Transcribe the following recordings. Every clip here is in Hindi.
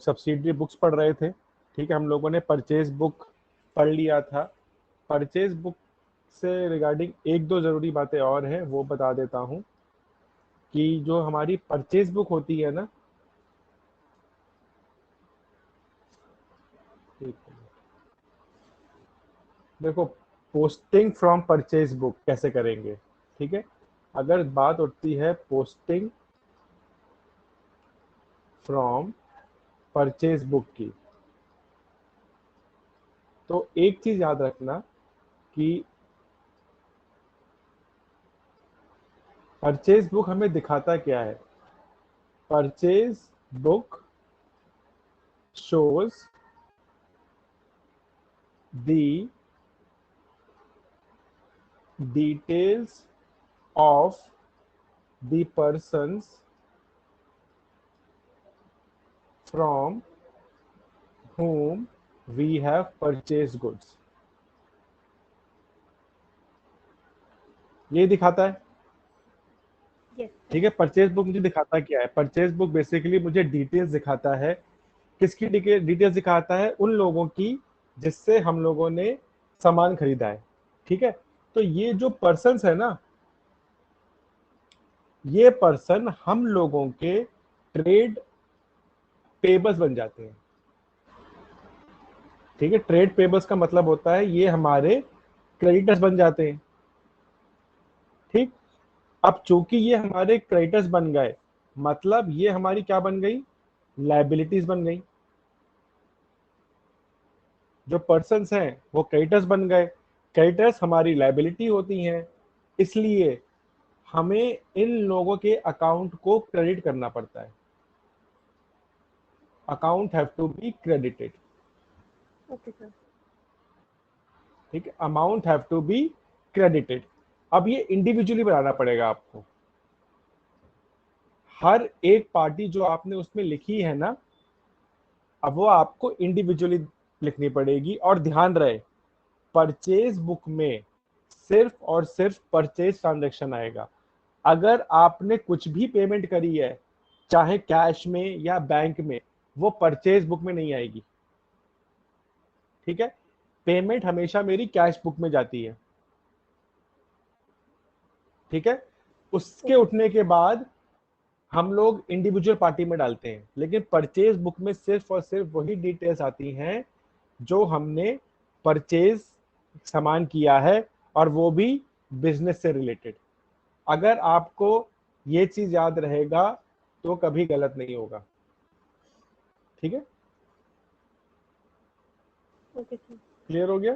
सब्सिडरी बुक्स पढ़ रहे थे, ठीक है। हम लोगों ने परचेज बुक पढ़ लिया था। परचेज बुक से रिगार्डिंग एक दो ज़रूरी बातें और हैं, वो बता देता हूँ कि जो हमारी परचेज बुक होती है ना, ठीक है, देखो, पोस्टिंग फ्रॉम परचेज बुक कैसे करेंगे, ठीक है। अगर बात उठती है पोस्टिंग फ्रॉम परचेज बुक की, तो एक चीज याद रखना कि परचेज बुक हमें दिखाता क्या है। Purchase book shows the details of the persons from whom we have purchased goods। ये दिखाता है, Yes, sir. ठीक है। परचेज बुक मुझे दिखाता क्या है? परचेज बुक बेसिकली मुझे डिटेल्स दिखाता है। किसकी डिटेल्स दिखाता है? उन लोगों की जिससे हम लोगों ने सामान खरीदा है, ठीक है। तो ये जो पर्सन्स है ना, ये पर्सन हम लोगों के ट्रेड पेबल्स बन जाते हैं, ठीक है। ट्रेड पेबल्स का मतलब होता है ये हमारे क्रेडिटर्स बन जाते हैं, ठीक। अब चूंकि ये हमारे क्रेडिटर्स बन गए, मतलब ये हमारी क्या बन गई? लायबिलिटीज बन गई। जो पर्सन्स हैं वो क्रेडिटर्स बन गए, क्रेडिटर्स हमारी लायबिलिटी होती हैं, इसलिए हमें इन लोगों के अकाउंट को क्रेडिट करना पड़ता है। Account have to be credited, Okay, sir. ठीक है। Amount have to be credited. अब ये इंडिविजुअली बनाना पड़ेगा आपको। हर एक पार्टी जो आपने उसमें लिखी है ना, अब वो आपको इंडिविजुअली लिखनी पड़ेगी। और ध्यान रहे, परचेज बुक में सिर्फ और सिर्फ परचेज ट्रांजैक्शन आएगा। अगर आपने कुछ भी पेमेंट करी है, चाहे कैश में या बैंक में, वो परचेज बुक में नहीं आएगी, ठीक है। पेमेंट हमेशा मेरी कैश बुक में जाती है, ठीक है। उसके Okay, उठने के बाद हम लोग इंडिविजुअल पार्टी में डालते हैं, लेकिन परचेज बुक में सिर्फ और सिर्फ वही डिटेल्स आती हैं जो हमने परचेज सामान किया है, और वो भी बिजनेस से रिलेटेड। अगर आपको ये चीज याद रहेगा तो कभी गलत नहीं होगा, ठीक है। okay, sir. क्लियर हो गया?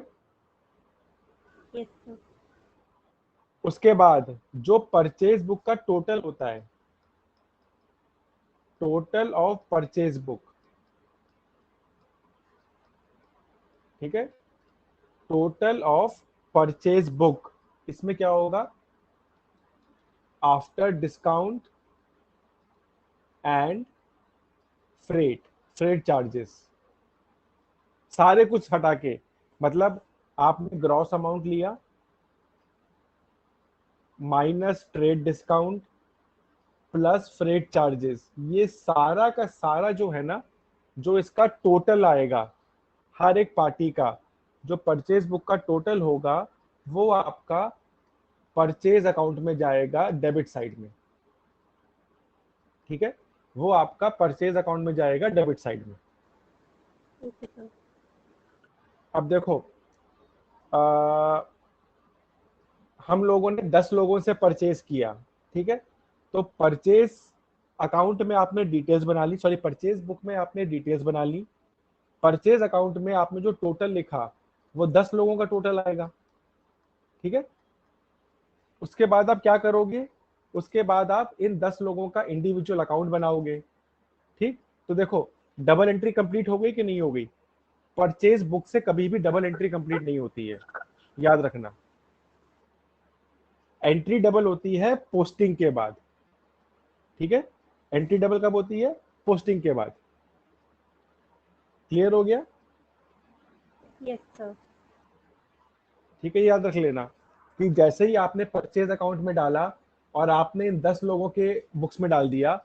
Yes, sir. उसके बाद जो परचेज बुक का टोटल होता है, टोटल ऑफ परचेज बुक, ठीक है। टोटल ऑफ परचेज बुक, इसमें क्या होगा? After discount and freight, freight charges, सारे कुछ हटा के, मतलब आपने ग्रॉस अमाउंट लिया minus trade discount plus freight charges, ये सारा का सारा जो है ना, जो इसका टोटल आएगा हर एक पार्टी का, जो परचेज बुक का टोटल होगा, वो आपका परचेज अकाउंट में जाएगा डेबिट साइड में, ठीक है। वो आपका परचेज अकाउंट में जाएगा डेबिट साइड में। Okay, sir. अब देखो, आ, हम लोगों ने 10 लोगों से परचेज किया, ठीक है। तो परचेज अकाउंट में आपने डिटेल्स बना ली, सॉरी, परचेज बुक में आपने डिटेल्स बना ली। परचेज अकाउंट में आपने जो टोटल लिखा वो 10 लोगों का टोटल आएगा, ठीक है। उसके बाद आप क्या करोगे? उसके बाद आप इन 10 लोगों का इंडिविजुअल अकाउंट बनाओगे, ठीक। तो देखो, डबल एंट्री कंप्लीट हो गई कि नहीं हो गई? परचेज बुक से कभी भी डबल एंट्री कंप्लीट नहीं होती है, याद रखना। एंट्री डबल होती है पोस्टिंग के बाद, ठीक है। एंट्री डबल कब होती है? पोस्टिंग के बाद। क्लियर हो गया? Yes, sir. ठीक है, याद रख लेना कि जैसे ही आपने परचेज अकाउंट में डाला और आपने इन 10 लोगों के बुक्स में डाल दिया,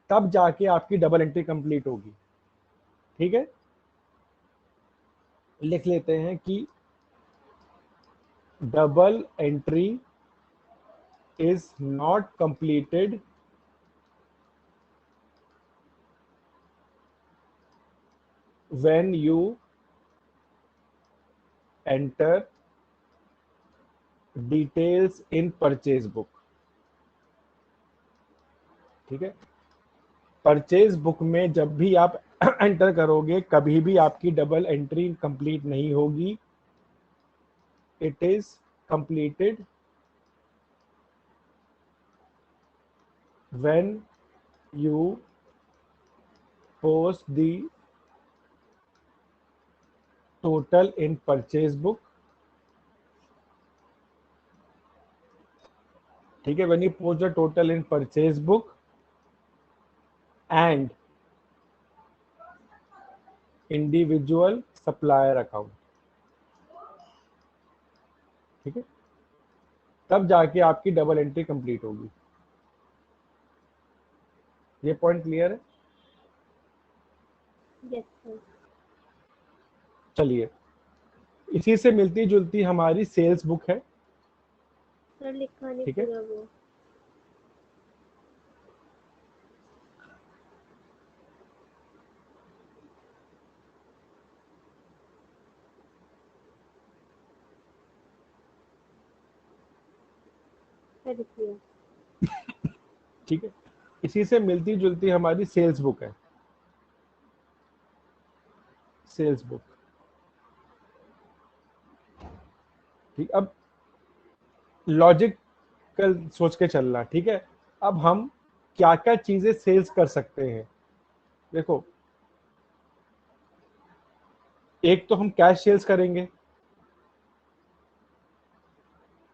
तब जाके आपकी डबल एंट्री कंप्लीट होगी। ठीक है, लिख लेते हैं कि double entry is not completed when you enter details in purchase book। ठीक है, परचेज बुक में जब भी आप एंटर करोगे कभी भी आपकी डबल एंट्री कंप्लीट नहीं होगी। It is completed when you post the total in purchase book। ठीक है, when you post the total in purchase book and individual supplier account। ठीक है, तब जाके आपकी डबल एंट्री कंप्लीट होगी। ये पॉइंट क्लियर है? Yes sir. चलिए, इसी से मिलती जुलती हमारी सेल्स बुक है। सर लिखा नहीं ठीक है, पूरा वो। सर लिखिए। ठीक है, इसी से मिलती जुलती हमारी सेल्स बुक है। सेल्स बुक, ठीक, अब लॉजिकल सोच के चलना। ठीक है, अब हम क्या क्या चीजें सेल्स कर सकते हैं। देखो, एक तो हम कैश सेल्स करेंगे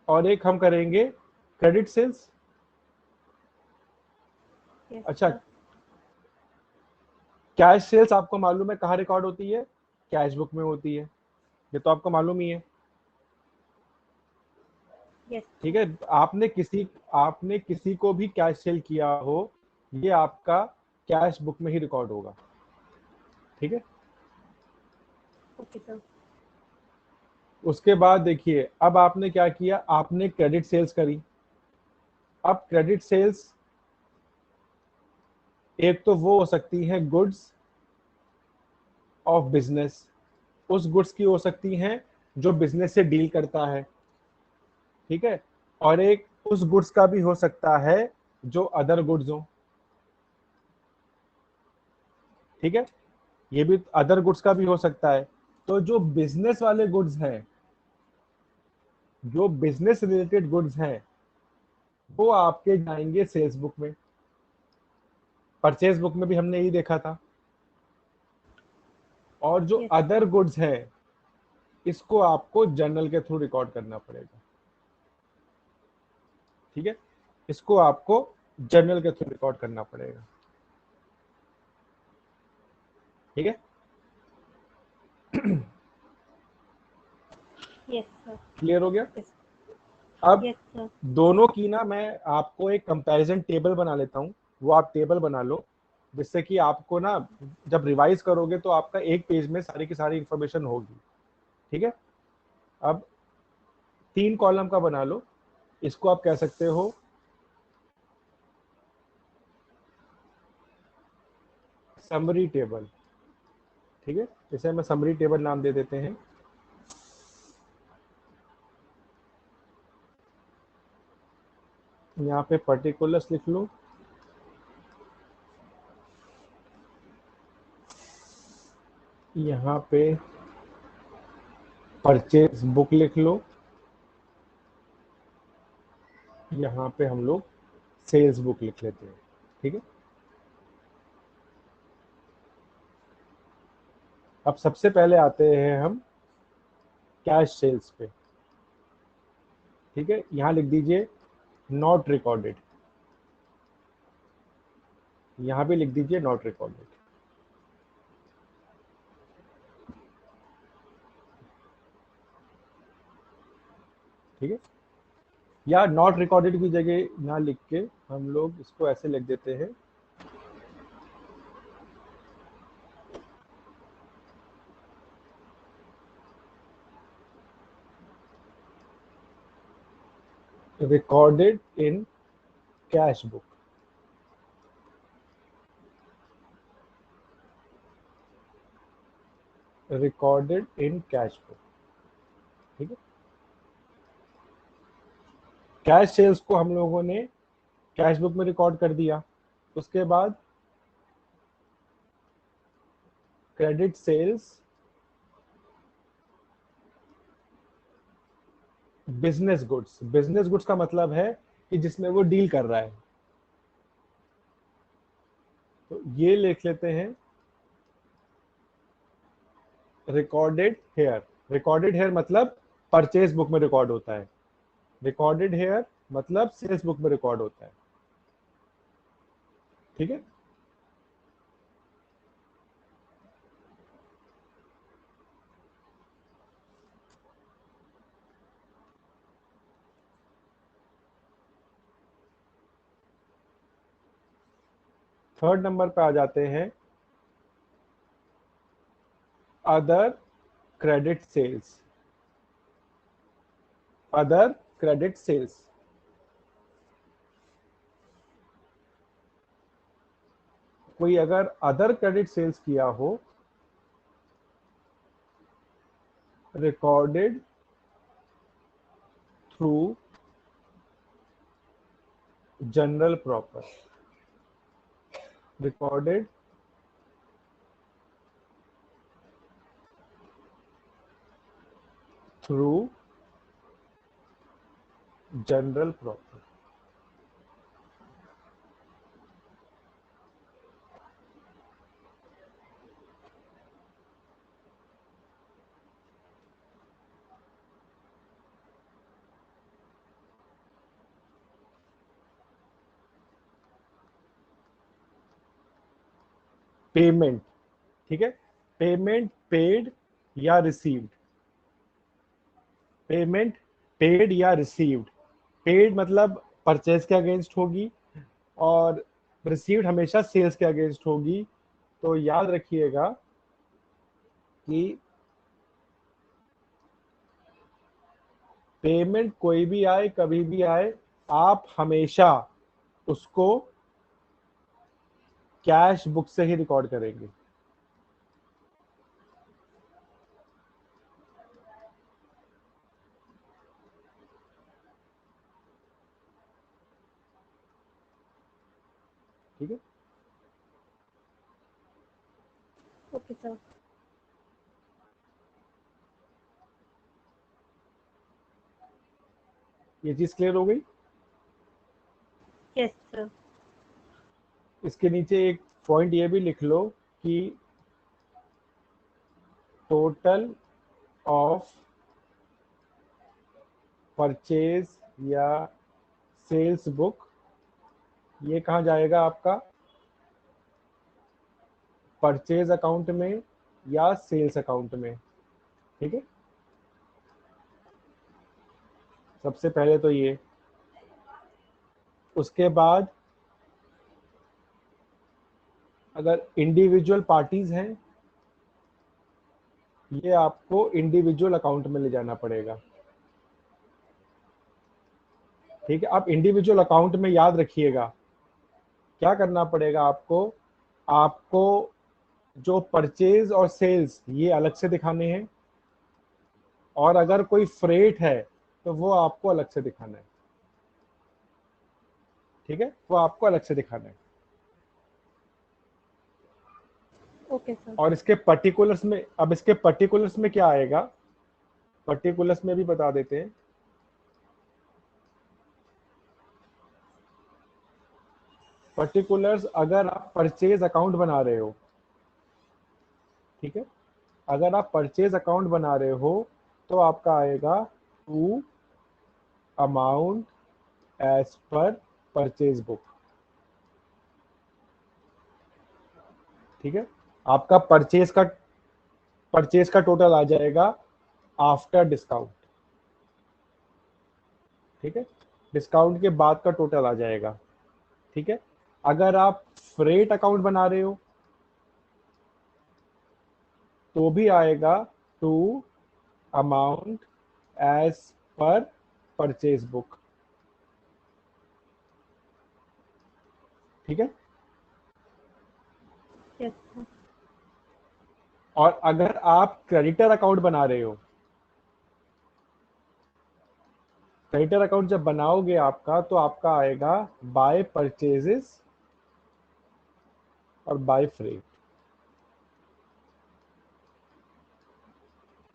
और एक हम करेंगे क्रेडिट सेल्स। यस अच्छा, सर। कैश सेल्स आपको मालूम है कहाँ रिकॉर्ड होती है? कैश बुक में होती है, ये तो आपको मालूम ही है। यस ठीक सर। है, आपने किसी को भी कैश सेल किया हो, ये आपका कैश बुक में ही रिकॉर्ड होगा। ठीक है, ओके सर। उसके बाद देखिए, अब आपने क्या किया, आपने क्रेडिट सेल्स करी। अब क्रेडिट सेल्स एक तो वो हो सकती है गुड्स ऑफ बिजनेस, उस गुड्स की हो सकती हैं जो बिजनेस से डील करता है। ठीक है, और एक उस गुड्स का भी हो सकता है जो अदर गुड्स हो। ठीक है, ये भी अदर गुड्स का भी हो सकता है। तो जो बिजनेस वाले गुड्स हैं, जो बिजनेस रिलेटेड गुड्स हैं, वो आपके जाएंगे सेल्स बुक में। परचेज बुक में भी हमने यही देखा था। और जो यस अदर गुड्स है, इसको आपको जर्नल के थ्रू रिकॉर्ड करना पड़ेगा। ठीक है, इसको आपको जर्नल के थ्रू रिकॉर्ड करना पड़ेगा। ठीक है, यस सर। क्लियर हो गया? यस। अब यस सर। दोनों की ना मैं आपको एक कंपैरिजन टेबल बना लेता हूँ, वो आप टेबल बना लो, जिससे कि आपको ना जब रिवाइज करोगे तो आपका एक पेज में सारी की सारी इंफॉर्मेशन होगी। ठीक है, अब 3 कॉलम का बना लो, इसको आप कह सकते हो समरी टेबल। ठीक है, इसे मैं समरी टेबल नाम दे देते हैं। यहाँ पे पर्टिकुलर्स लिख लो, यहाँ पे परचेज बुक लिख लो, यहाँ पे हम लोग सेल्स बुक लिख लेते हैं। ठीक है, अब सबसे पहले आते हैं हम कैश सेल्स पे। ठीक है, यहाँ लिख दीजिए नॉट रिकॉर्डेड, यहाँ भी लिख दीजिए नॉट रिकॉर्डेड। ठीक है, या नॉट रिकॉर्डेड की जगह ना लिख के हम लोग इसको ऐसे लिख देते हैं recorded in cash book. Recorded in cash book. ठीक है, कैश सेल्स को हम लोगों ने कैश बुक में रिकॉर्ड कर दिया। उसके बाद credit sales business goods. Business goods का मतलब है कि जिसमें वो डील कर रहा है, तो ये लिख लेते हैं रिकॉर्डेड हेयर। रिकॉर्डेड हेयर मतलब परचेज बुक में रिकॉर्ड होता है, रिकॉर्डेड हेयर मतलब सेल्स बुक में रिकॉर्ड होता है। ठीक है, थर्ड नंबर पे आ जाते हैं other credit sales. Other credit sales, कोई अगर अदर क्रेडिट सेल्स किया हो, recorded through journal proper. Recorded through journal proper. Payment, ठीक है, पेमेंट पेड या रिसीव्ड। पेमेंट पेड या रिसीव्ड। पेड मतलब परचेज के अगेंस्ट होगी और रिसीव्ड हमेशा सेल्स के अगेंस्ट होगी। तो याद रखिएगा कि पेमेंट कोई भी आए कभी भी आए, आप हमेशा उसको कैश बुक से ही रिकॉर्ड करेंगे। ठीक है, ओके सर। ये चीज क्लियर हो गई। Yes sir. इसके नीचे एक पॉइंट ये भी लिख लो कि टोटल ऑफ परचेज या सेल्स बुक, ये कहाँ जाएगा आपका, परचेज अकाउंट में या सेल्स अकाउंट में। ठीक है, सबसे पहले तो ये, उसके बाद अगर इंडिविजुअल पार्टीज हैं, ये आपको इंडिविजुअल अकाउंट में ले जाना पड़ेगा। ठीक है, आप इंडिविजुअल अकाउंट में याद रखिएगा क्या करना पड़ेगा आपको। आपको जो परचेज और सेल्स ये अलग से दिखाने हैं, और अगर कोई फ्रेट है तो वो आपको अलग से दिखाना है। ठीक है, वो आपको अलग से दिखाना है। Okay sir. और इसके पर्टिकुलर्स में, अब इसके पर्टिकुलर्स में क्या आएगा, पर्टिकुलर्स में भी बता देते हैं। पर्टिकुलर्स अगर आप परचेज अकाउंट बना रहे हो, ठीक है, अगर आप परचेज अकाउंट बना रहे हो तो आपका आएगा to amount as per purchase book. ठीक है, आपका परचेज का टोटल आ जाएगा आफ्टर डिस्काउंट। ठीक है, डिस्काउंट के बाद का टोटल आ जाएगा। ठीक है, अगर आप फ्रेट अकाउंट बना रहे हो तो भी आएगा to amount as per purchase book. ठीक है। Yes sir. और अगर आप क्रेडिटर अकाउंट बना रहे हो, क्रेडिटर अकाउंट जब बनाओगे आपका, तो आपका आएगा बाय परचेजेस और बाय फ्रेट।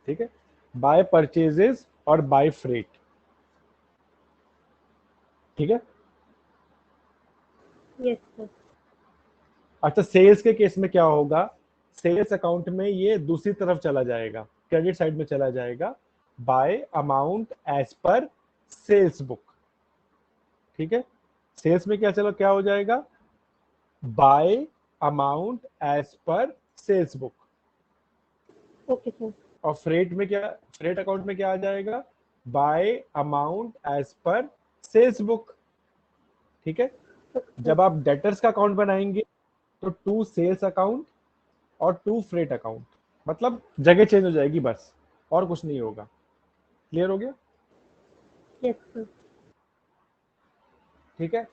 ठीक है, बाय परचेजेस और बाय फ्रेट। ठीक है। Yes sir. अच्छा, सेल्स के केस में क्या होगा, सेल्स अकाउंट में ये दूसरी तरफ चला जाएगा, क्रेडिट साइड में चला जाएगा, by amount as per sales book. ठीक है, सेल्स में क्या हो जाएगा, by amount as per sales book. Okay sir. और फ्रेट में क्या, फ्रेट अकाउंट में क्या आ जाएगा, by amount as per sales book. ठीक है, जब आप डेटर्स का अकाउंट बनाएंगे तो टू सेल्स अकाउंट और टू फ्रेट अकाउंट, मतलब जगह चेंज हो जाएगी बस, और कुछ नहीं होगा। क्लियर हो गया। Yes sir. ठीक है,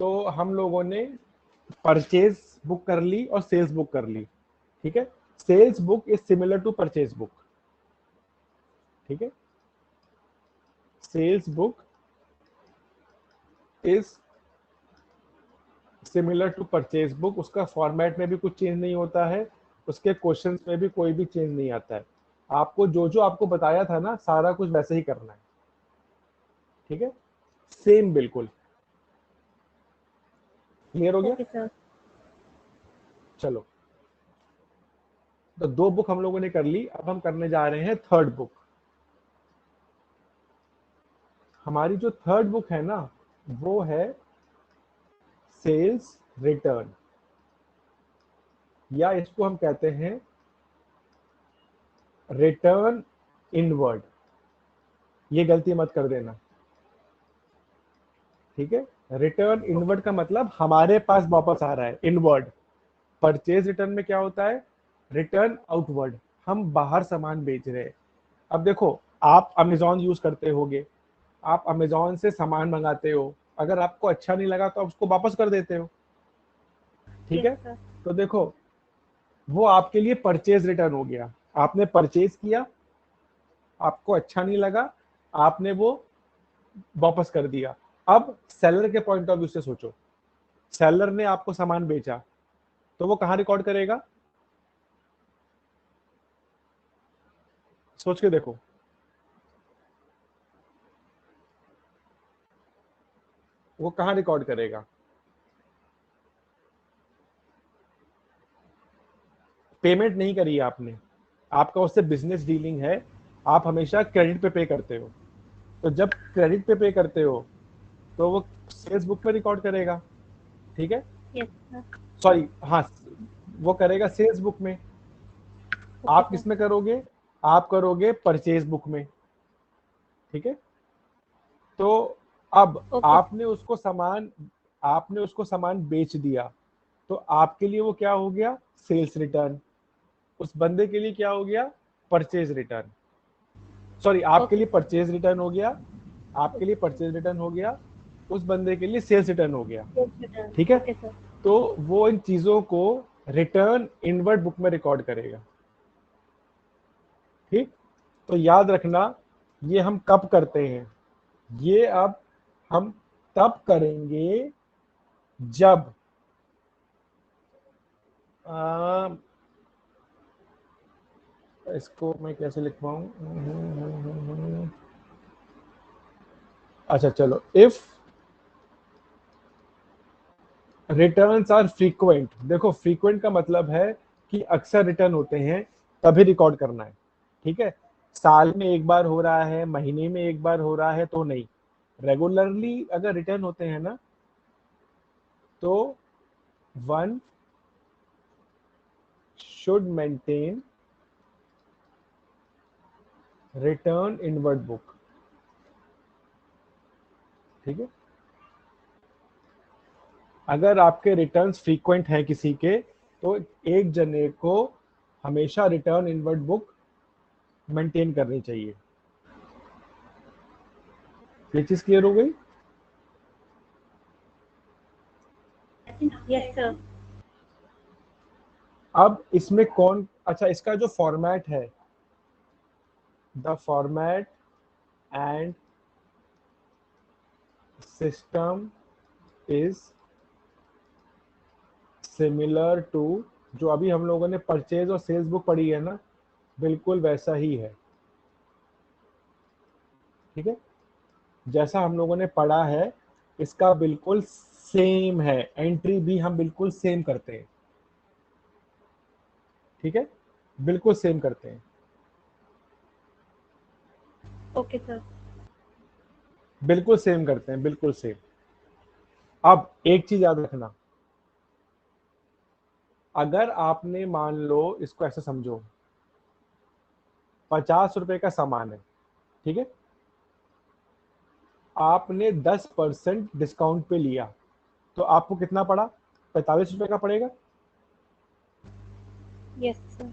तो हम लोगों ने परचेज बुक कर ली और सेल्स बुक कर ली। ठीक है, sales book is similar to purchase book. ठीक है, sales book is similar to purchase book. उसका फॉर्मेट में भी कुछ चेंज नहीं होता है, उसके क्वेश्चंस में भी कोई भी चेंज नहीं आता है। आपको जो जो आपको बताया था ना, सारा कुछ वैसे ही करना है। ठीक है, सेम बिल्कुल। क्लियर हो गया। Okay sir. चलो, तो दो बुक हम लोगों ने कर ली, अब हम करने जा रहे हैं थर्ड बुक। हमारी जो थर्ड बुक है ना, वो है सेल्स रिटर्न, या इसको हम कहते हैं रिटर्न इनवर्ड। ये गलती मत कर देना। ठीक है, रिटर्न इनवर्ड का मतलब हमारे पास वापस आ रहा है, इनवर्ड। परचेज रिटर्न में क्या होता है, रिटर्न आउटवर्ड, हम बाहर सामान बेच रहे हैं। अब देखो, आप अमेजोन यूज करते होगे, आप अमेजोन से सामान मंगाते हो, अगर आपको अच्छा नहीं लगा तो आप उसको वापस कर देते हो। ठीक यस है, सर। तो देखो, वो आपके लिए परचेज रिटर्न हो गया। आपने परचेज किया, आपको अच्छा नहीं लगा, आपने वो वापस कर दिया। अब सेलर के पॉइंट ऑफ व्यू से सोचो, सेलर ने आपको सामान बेचा, तो वो कहां रिकॉर्ड करेगा, सोच के देखो। वो कहां रिकॉर्ड करेगा, पेमेंट नहीं करी है आपने, आपका उससे बिजनेस डीलिंग है, आप हमेशा क्रेडिट पे करते हो। तो जब क्रेडिट पे करते हो, तो वो सेल्स बुक में रिकॉर्ड करेगा। ठीक है, यस सर। सॉरी, हाँ, वो करेगा सेल्स बुक में। ओके आप सर। किसमें करोगे, आप करोगे परचेज बुक में। ठीक है, तो अब ओके आपने उसको सामान बेच दिया, तो आपके लिए वो क्या हो गया, सेल्स रिटर्न। उस बंदे के लिए क्या हो गया, परचेज रिटर्न। सॉरी, आपके ओके लिए सर। परचेज रिटर्न हो गया, आपके लिए परचेज रिटर्न हो गया, उस बंदे के लिए सेल्स रिटर्न हो गया। Yes return. ठीक है, ओके सर। तो वो इन चीजों को रिटर्न इनवर्ड बुक में रिकॉर्ड करेगा। ठीक, तो याद रखना, ये हम कब करते हैं, ये अब हम तब करेंगे जब आ, इसको मैं कैसे लिखवाऊं, अच्छा चलो, इफ रिटर्न्स आर फ्रीक्वेंट। देखो, फ्रीक्वेंट का मतलब है कि अक्सर रिटर्न होते हैं, तभी रिकॉर्ड करना है। ठीक है, साल में एक बार हो रहा है, महीने में एक बार हो रहा है तो नहीं, रेगुलरली अगर रिटर्न होते हैं ना, तो one should maintain return inward book. ठीक है, अगर आपके रिटर्न्स फ्रीक्वेंट हैं किसी के, तो एक जने को हमेशा रिटर्न इनवर्ड बुक मेंटेन करनी चाहिए। ये चीज क्लियर हो गई। Yes sir. अब इसमें कौन, अच्छा इसका जो फॉर्मेट है, the format and system is similar to, जो अभी हम लोगों ने परचेज और सेल्स बुक पढ़ी है ना, बिल्कुल वैसा ही है। ठीक है, जैसा हम लोगों ने पढ़ा है इसका बिल्कुल सेम है, एंट्री भी हम बिल्कुल सेम करते हैं। ठीक है, बिल्कुल सेम करते हैं। Okay sir. बिल्कुल सेम करते हैं, बिल्कुल सेम। अब एक चीज याद रखना, अगर आपने मान लो, इसको ऐसे समझो, 50 रुपए का सामान है, ठीक है, आपने 10% डिस्काउंट पे लिया, तो आपको कितना पड़ा? 45 रुपए का पड़ेगा। Yes sir.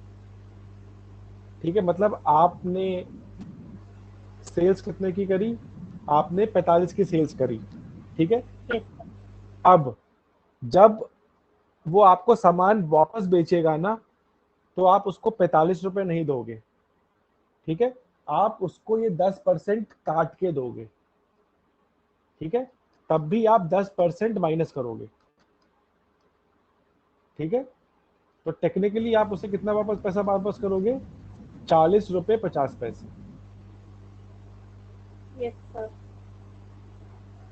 ठीक है, मतलब आपने सेल्स कितने की करी? आपने 45 की सेल्स करी। ठीक है, यस। अब जब वो आपको सामान वापस बेचेगा ना, तो आप उसको 45 रुपए नहीं दोगे। ठीक है, आप उसको ये 10% काट के दोगे। ठीक है, तब भी आप 10% माइनस करोगे। ठीक है, तो टेक्निकली आप उसे कितना वापस पैसा वापस करोगे? 40 रुपए 50 पैसे। Yes sir.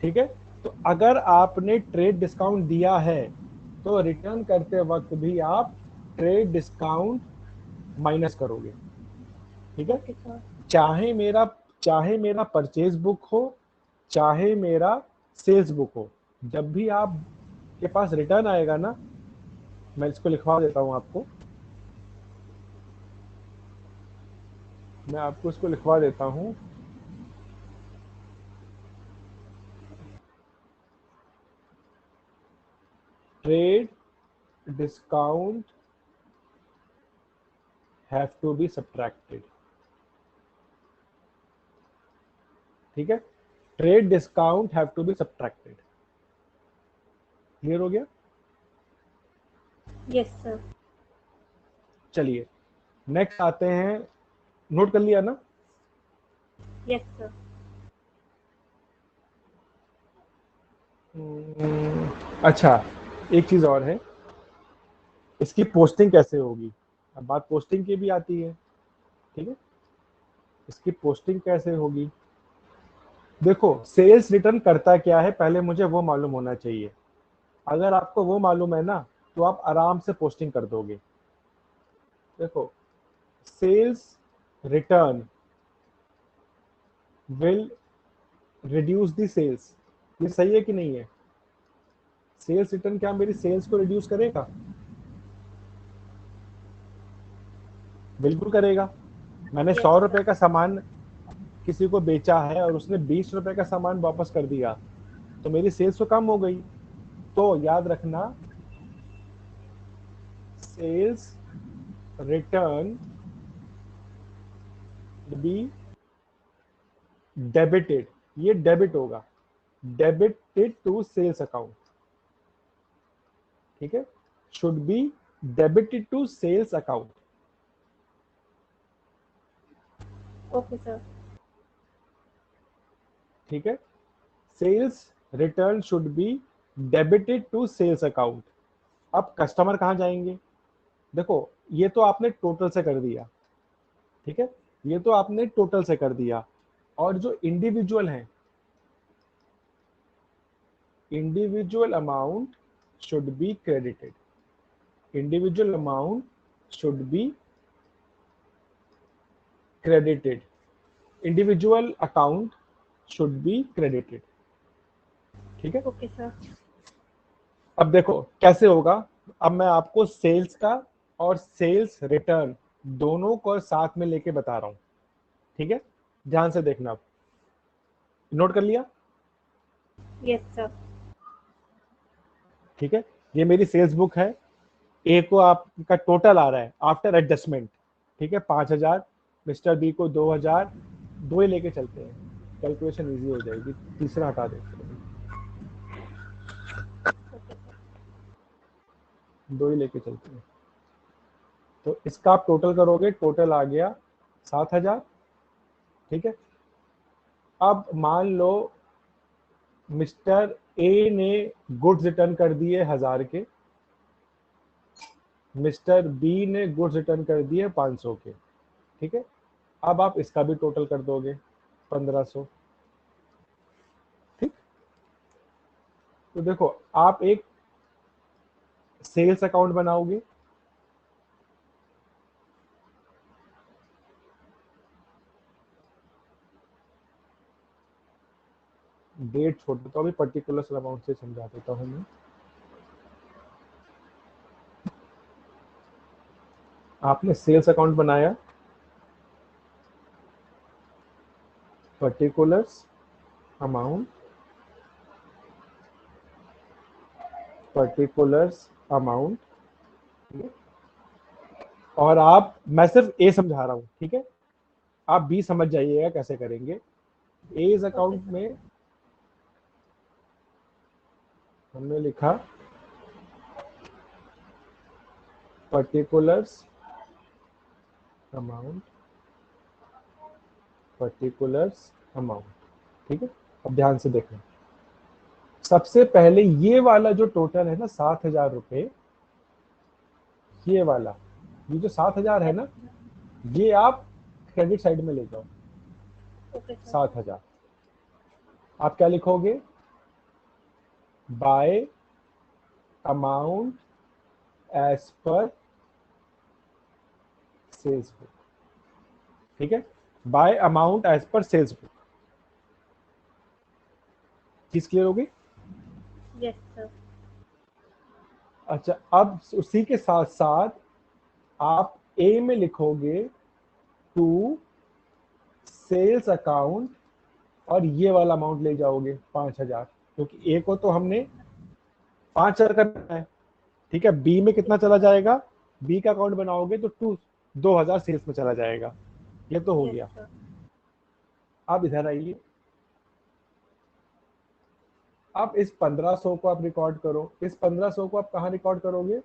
ठीक है, तो अगर आपने ट्रेड डिस्काउंट दिया है तो रिटर्न करते वक्त भी आप ट्रेड डिस्काउंट माइनस करोगे। ठीक है, ओके सर। चाहे मेरा परचेज बुक हो, चाहे मेरा सेल्स बुक हो, जब भी आप के पास रिटर्न आएगा ना, मैं इसको लिखवा देता हूं आपको, मैं आपको इसको लिखवा देता हूं। Trade discount have to be subtracted. ठीक है, trade discount have to be subtracted. Clear हो गया? Yes sir. चलिए नेक्स्ट आते हैं, नोट कर लिया ना? Yes sir. अच्छा, एक चीज और है, इसकी पोस्टिंग कैसे होगी? अब बात पोस्टिंग की भी आती है। ठीक है, इसकी पोस्टिंग कैसे होगी? देखो, सेल्स रिटर्न करता क्या है, पहले मुझे वो मालूम होना चाहिए। अगर आपको वो मालूम है ना, तो आप आराम से पोस्टिंग कर दोगे। देखो, sales return will reduce the sales, ये सही है कि नहीं है? सेल्स रिटर्न क्या मेरी सेल्स को रिड्यूस करेगा? बिल्कुल करेगा। मैंने यस 100 रुपए सर। का सामान किसी को बेचा है और उसने 20 रुपए का सामान वापस कर दिया, तो मेरी सेल्स तो कम हो गई। तो याद रखना, सेल्स रिटर्न बी डेबिटेड, ये डेबिट होगा, डेबिटेड टू सेल्स अकाउंट। ठीक है, should be debited to sales account. Okay sir. ठीक है, sales return should be debited to sales account. अब कस्टमर कहां जाएंगे? देखो, ये तो आपने टोटल से कर दिया। ठीक है, ये तो आपने टोटल से कर दिया, और जो इंडिविजुअल है, individual amount should be credited, individual amount should be credited, individual account should be credited। ठीक है, ओके सर। अब देखो कैसे होगा। अब मैं आपको सेल्स का और सेल्स रिटर्न दोनों को साथ में लेके बता रहा हूं। ठीक है, ध्यान से देखना। अब नोट कर लिया? Yes sir. ठीक है, ये मेरी सेल्स बुक है। ए को आपका टोटल आ रहा है आफ्टर एडजस्टमेंट। ठीक है, 5,000, मिस्टर बी को 2,000, दो ही लेके चलते हैं, कैलकुलेशन इजी हो जाएगी। तीसरा हटा देते हैं। Okay sir. दो ही लेके चलते हैं। तो इसका आप टोटल करोगे, टोटल आ गया 7,000। ठीक है, अब मान लो मिस्टर ए ने गुड्स रिटर्न कर दिए 1,000 के, मिस्टर बी ने गुड्स रिटर्न कर दिए 500 के। ठीक है, अब आप इसका भी टोटल कर दोगे 1,500। ठीक, तो देखो आप एक सेल्स अकाउंट बनाओगे, डेट छोड़ देता हूँ, अभी पर्टिकुलर अमाउंट से समझा देता हूँ मैं। आपने सेल्स अकाउंट बनाया, पर्टिकुलर्स अमाउंट, पर्टिकुलर्स अमाउंट, और आप, मैं सिर्फ ए समझा रहा हूँ, ठीक है, आप बी समझ जाइएगा कैसे करेंगे। As okay account sir. में हमने लिखा पर्टिकुलर्स अमाउंट, पर्टिकुलर्स अमाउंट। ठीक है, अब ध्यान से देखना, सबसे पहले ये वाला जो टोटल है ना 7,000 रुपए, ये वाला, ये जो 7,000 है यस ना, सर। ये आप क्रेडिट साइड में ले जाओ। Okay sir. 7,000 आप क्या लिखोगे, by amount as per sales book. ठीक है, by amount as per sales book. चीज क्लियर होगी? Yes sir. अच्छा, अब उसी के साथ साथ आप ए में लिखोगे टू सेल्स अकाउंट, और ये वाला अमाउंट ले जाओगे 5,000, क्योंकि ए को तो हमने 5,000 करना है। ठीक है, बी में कितना चला जाएगा, बी का अकाउंट बनाओगे तो 2,000 सेल्स में चला जाएगा। ये तो हो यस गया। सर। अब इधर आइए, अब इस 1,500 को आप रिकॉर्ड करो। इस 1,500 को आप कहाँ रिकॉर्ड करोगे,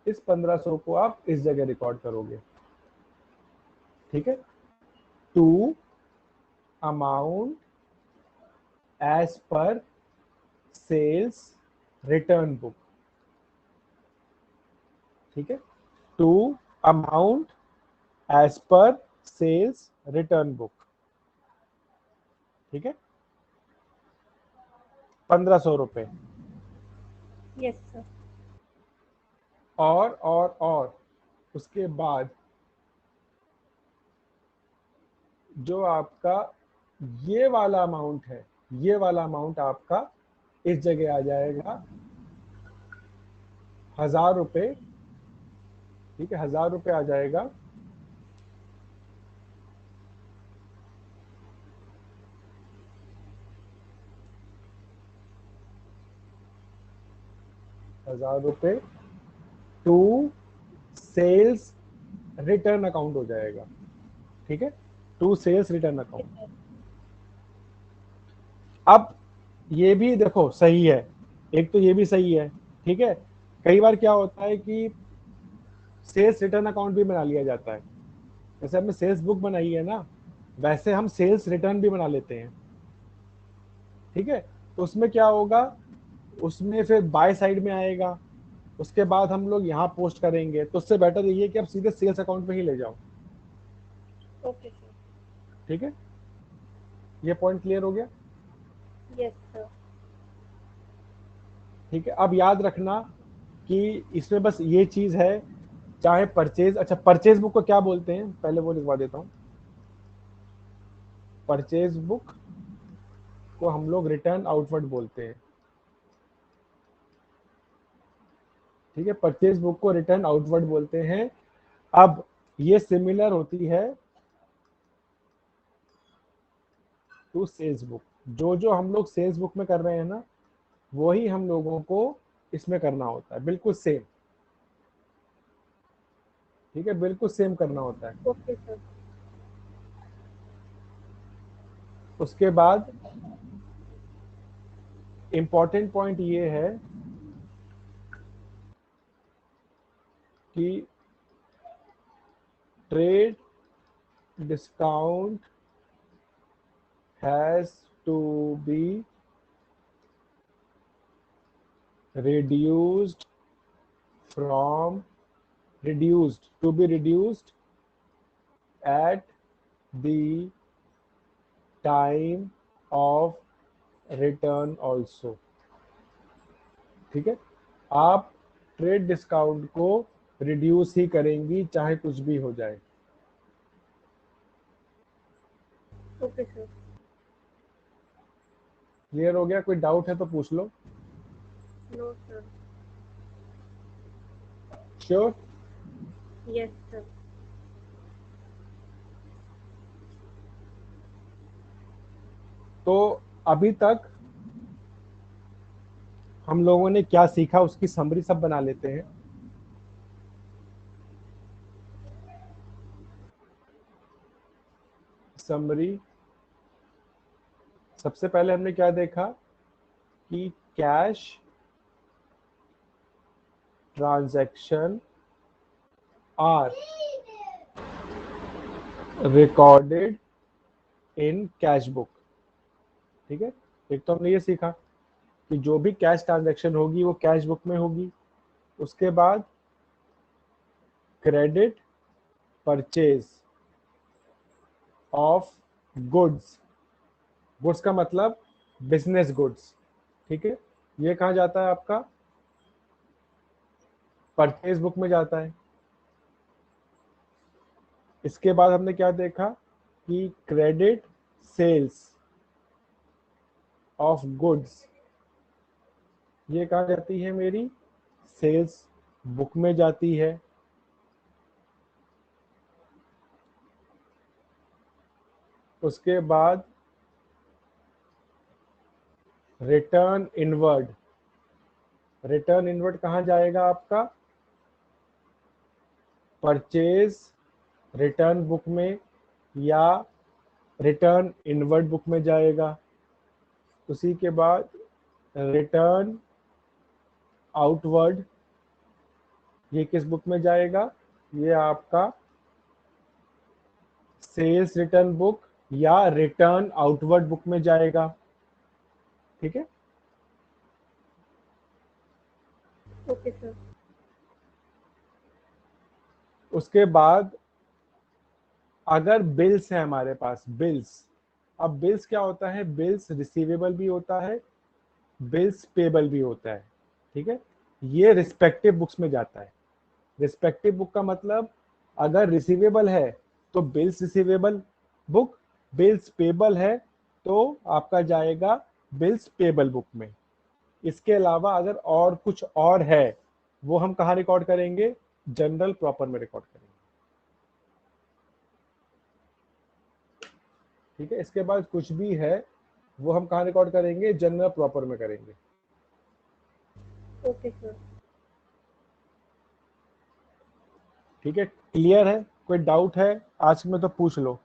इस 1,500 को आप इस जगह रिकॉर्ड करोगे। ठीक है, to amount as per sales return book. ठीक है, to amount as per sales return book. ठीक है, 1,500 रुपए। Yes sir. और उसके बाद जो आपका ये वाला अमाउंट है, ये वाला अमाउंट आपका इस जगह आ जाएगा 1,000 रुपए। ठीक है, 1,000 रुपए आ जाएगा। ₹1,000 टू सेल्स रिटर्न अकाउंट हो जाएगा। ठीक है, to sales return okay account. Sir. अब ये भी देखो सही है, एक तो ये भी सही है। ठीक है, कई बार क्या होता है कि सेल्स रिटर्न अकाउंट भी बना लिया जाता है। जैसे हमने सेल्स बुक बनाई है ना, वैसे हम सेल्स रिटर्न भी बना लेते हैं। ठीक है, तो उसमें क्या होगा, उसमें फिर बाय साइड में आएगा, उसके बाद हम लोग यहाँ पोस्ट करेंगे। तो उससे बेटर ये है कि आप सीधे सेल्स अकाउंट में ही ले जाओ। Okay sir. ठीक है, ये पॉइंट क्लियर हो गया? Yes sir. ठीक है, अब याद रखना कि इसमें बस ये चीज है, चाहे परचेज, अच्छा परचेज बुक को क्या बोलते हैं पहले वो लिखवा देता हूँ। परचेज बुक को हम लोग रिटर्न आउटवर्ड बोलते हैं। ठीक है, परचेज बुक को रिटर्न आउटवर्ड बोलते हैं। अब ये सिमिलर होती है टू सेल्स बुक। जो जो हम लोग सेल्स बुक में कर रहे हैं ना, वही हम लोगों को इसमें करना होता है, बिल्कुल सेम। ठीक है, बिल्कुल सेम करना होता है। Okay sir. उसके बाद इंपॉर्टेंट पॉइंट ये है कि trade discount has to be reduced to be reduced at the time of return also। ठीक है, आप ट्रेड डिस्काउंट को रिड्यूस ही करेंगी चाहे कुछ भी हो जाए। Okay sir. क्लियर हो गया? कोई डाउट है तो पूछ लो। No sir. Sure? Yes sir. तो अभी तक हम लोगों ने क्या सीखा उसकी समरी सब बना लेते हैं। समरी, सबसे पहले हमने क्या देखा कि cash transaction are recorded in cash book. ठीक है, एक तो हमने ये सीखा कि जो भी कैश ट्रांजैक्शन होगी वो कैश बुक में होगी। उसके बाद credit purchase of goods, goods का मतलब बिजनेस गुड्स। ठीक है, ये कहाँ जाता है आपका? परचेज बुक में जाता है। इसके बाद हमने क्या देखा कि क्रेडिट सेल्स ऑफ गुड्स, ये कहाँ जाती है मेरी? सेल्स बुक में जाती है। उसके बाद रिटर्न इनवर्ड, रिटर्न इनवर्ड कहाँ जाएगा आपका? परचेज रिटर्न बुक में या रिटर्न इनवर्ड बुक में जाएगा। उसी के बाद रिटर्न आउटवर्ड, ये किस बुक में जाएगा? ये आपका सेल्स रिटर्न बुक या रिटर्न आउटवर्ड बुक में जाएगा। ठीक है, ओके सर। उसके बाद अगर बिल्स है हमारे पास, बिल्स, अब बिल्स क्या होता है? बिल्स रिसीवेबल भी होता है, बिल्स पेबल भी होता है। ठीक है, ये रिस्पेक्टिव बुक्स में जाता है। रिस्पेक्टिव बुक का मतलब अगर रिसीवेबल है तो bills receivable book, bills payable है तो आपका जाएगा बिल्स पेबल बुक में। इसके अलावा अगर और कुछ और है वो हम कहाँ रिकॉर्ड करेंगे? जनरल प्रॉपर में रिकॉर्ड करेंगे। ठीक है, इसके बाद कुछ भी है वो हम कहाँ रिकॉर्ड करेंगे? जनरल प्रॉपर में करेंगे। Okay sir. ठीक है, क्लियर है? कोई डाउट है आज में तो पूछ लो।